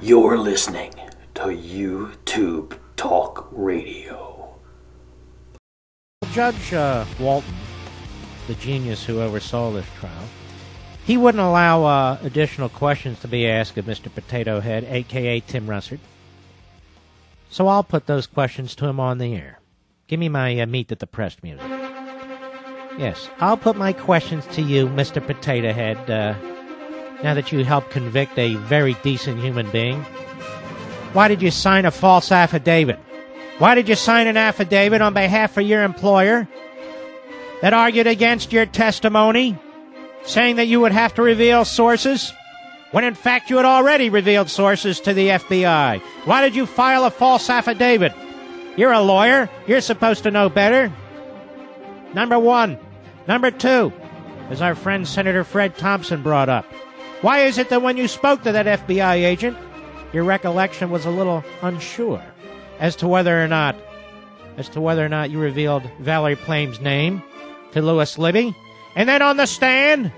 You're listening to YouTube Talk Radio. Judge Walton, the genius who oversaw this trial, he wouldn't allow additional questions to be asked of Mr. Potato Head, a.k.a. Tim Russert. So I'll put those questions to him on the air. Give me my Meet at the Press music. Yes, I'll put my questions to you, Mr. Potato Head, now that you helped convict a very decent human being. Why did you sign a false affidavit? Why did you sign an affidavit on behalf of your employer that argued against your testimony, saying that you would have to reveal sources, when in fact you had already revealed sources to the FBI? Why did you file a false affidavit? You're a lawyer. You're supposed to know better. Number one. Number two, as our friend Senator Fred Thompson brought up, why is it that when you spoke to that FBI agent, your recollection was a little unsure as to whether or not you revealed Valerie Plame's name to Louis Libby? And then on the stand,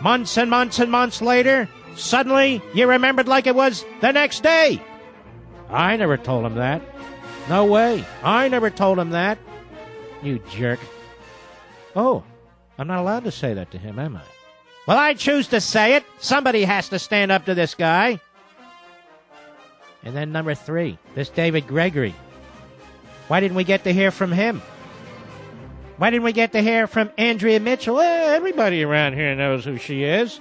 months and months and months later, suddenly you remembered like it was the next day. I never told him that. No way. I never told him that. You jerk. Oh, I'm not allowed to say that to him, am I? Well, I choose to say it. Somebody has to stand up to this guy. And then number three, this David Gregory. Why didn't we get to hear from him? Why didn't we get to hear from Andrea Mitchell? Everybody around here knows who she is.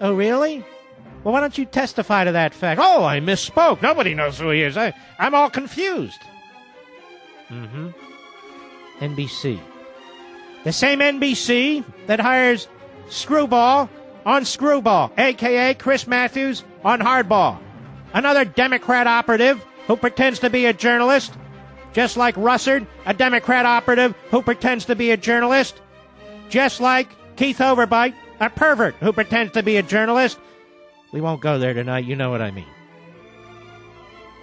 Oh, really? Well, why don't you testify to that fact? Oh, I misspoke. Nobody knows who he is. I'm all confused. NBC. The same NBC that hires Screwball on Screwball, a.k.a. Chris Matthews on Hardball. Another Democrat operative who pretends to be a journalist, just like Russert, a Democrat operative who pretends to be a journalist, just like Keith Overbite, a pervert who pretends to be a journalist. We won't go there tonight, you know what I mean.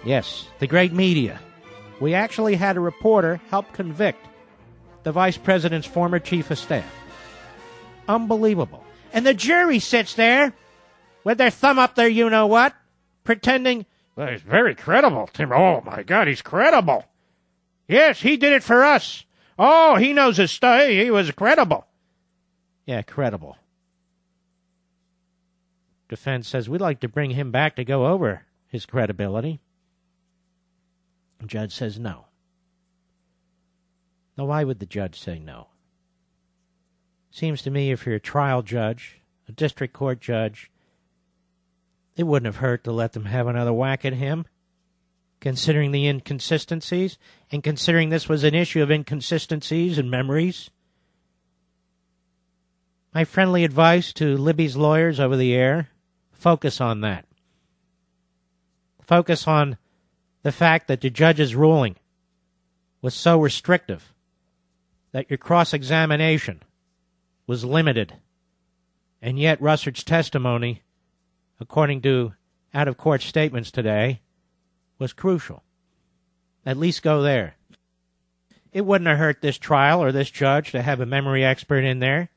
Yes, the great media. We actually had a reporter help convict the vice president's former chief of staff. Unbelievable. And the jury sits there with their thumb up their you-know-what, pretending, well, he's very credible, Tim. Oh, my God, he's credible. Yes, he did it for us. Oh, he knows his stuff. He was credible. Yeah, credible. Defense says, we'd like to bring him back to go over his credibility. The judge says no. Now, why would the judge say no? Seems to me if you're a trial judge, a district court judge, it wouldn't have hurt to let them have another whack at him, considering the inconsistencies, and considering this was an issue of inconsistencies and memories. My friendly advice to Libby's lawyers over the air, focus on that. Focus on the fact that the judge's ruling was so restrictive that your cross-examination was limited, and yet Russert's testimony, according to out-of-court statements today, was crucial. At least go there. It wouldn't have hurt this trial or this judge to have a memory expert in there.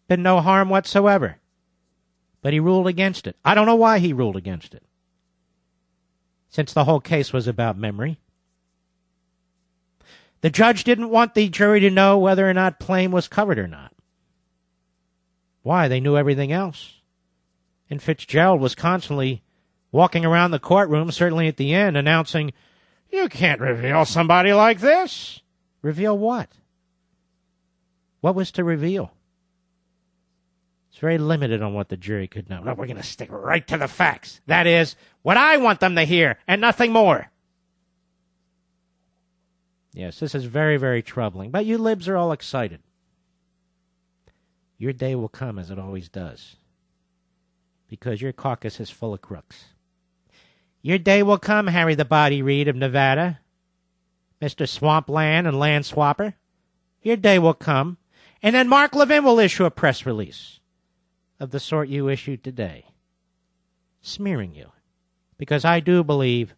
Been no harm whatsoever. But he ruled against it. I don't know why he ruled against it, since the whole case was about memory. The judge didn't want the jury to know whether or not Plame was covered or not. Why? They knew everything else. And Fitzgerald was constantly walking around the courtroom, certainly at the end, announcing, you can't reveal somebody like this. Reveal what? What was to reveal? It's very limited on what the jury could know. No, we're going to stick right to the facts. That is, what I want them to hear, and nothing more. Yes, this is very, very troubling. But you libs are all excited. Your day will come, as it always does, because your caucus is full of crooks. Your day will come, Harry the Body Reid of Nevada, Mr. Swampland and Land Swapper. Your day will come, and then Mark Levin will issue a press release of the sort you issued today, smearing you, because I do believe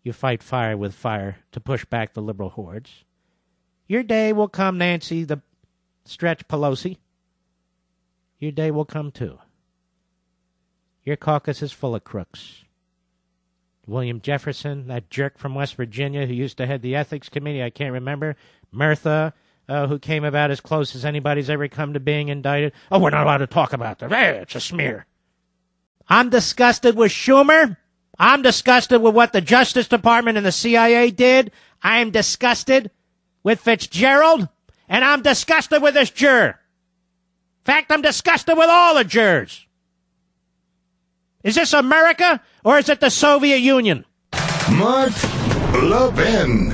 you fight fire with fire to push back the liberal hordes. Your day will come, Nancy the Stretch Pelosi. Your day will come too. Your caucus is full of crooks. William Jefferson, that jerk from West Virginia who used to head the ethics committee, I can't remember. Murtha, who came about as close as anybody's ever come to being indicted. Oh, we're not allowed to talk about that. Hey, it's a smear. I'm disgusted with Schumer. I'm disgusted with what the Justice Department and the CIA did. I am disgusted with Fitzgerald, and I'm disgusted with this juror. In fact, I'm disgusted with all the jurors. Is this America, or is it the Soviet Union? Mark Levin.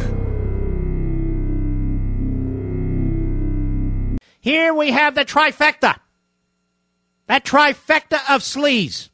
Here we have the trifecta. That trifecta of sleaze.